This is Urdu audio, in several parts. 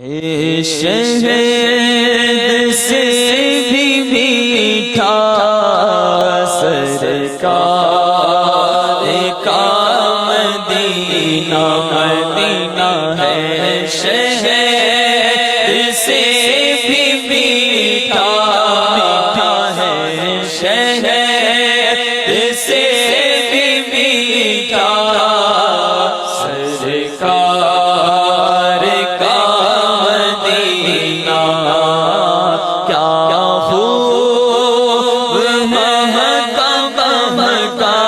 شہد سے بھی میٹھا سرکار کا مدینہ مدینہ ہے، شہد سے بھی میٹھا میٹھا ہے، شہد سے بھی میٹھا سرکار کا مدینہ، کیا خوب مہکا مہکا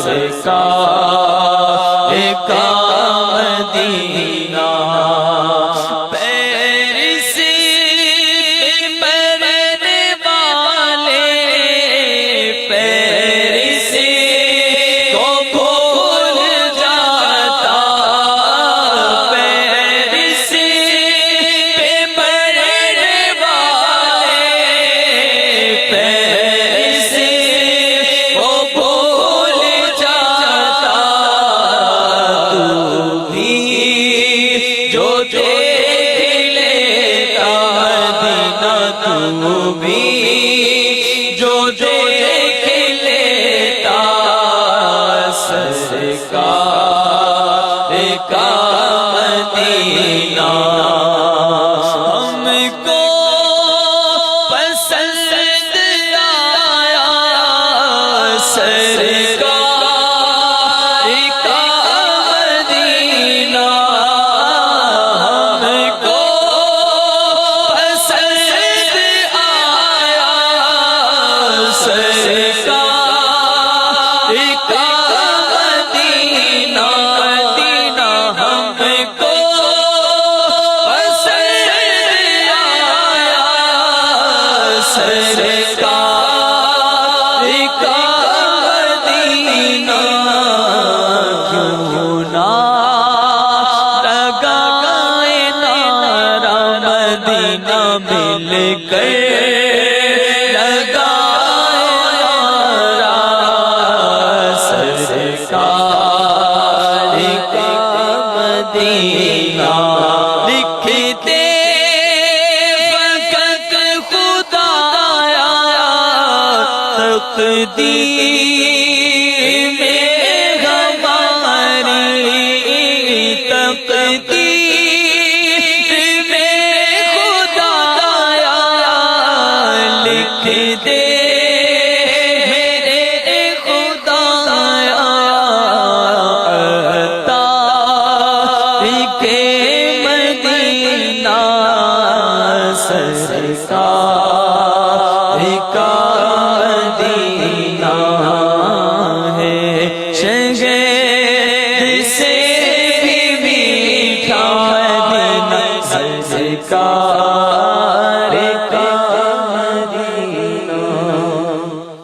سرکار کا مدینہ، پیرسی پرنے والے پیرسی کو بھول جاتا، پیرسی پرنے والے پیرسی کو بھول جاتا، تو بھی جو دیکھ لیتا مدینہ، تو بھی جو دیکھ لیتا سرکار کا مدینہ، ہم کو پسند آیا سرکار کا مدینہ، ہم کو پسند آیا سرکار کا مدینہ، مدینہ ہم کو پسند آیا سرکار کا مدینہ، کیوں نہ لگائے نعرہ مدینہ مل کر سرکار کا مدینہ، لکھتے وقت خدایا تقدیر میں ہماری، تقدیر میں خدایا لکھ دے سرکار کا مدینہ ہے، شہد سے بھی میٹھا مدینہ سرکار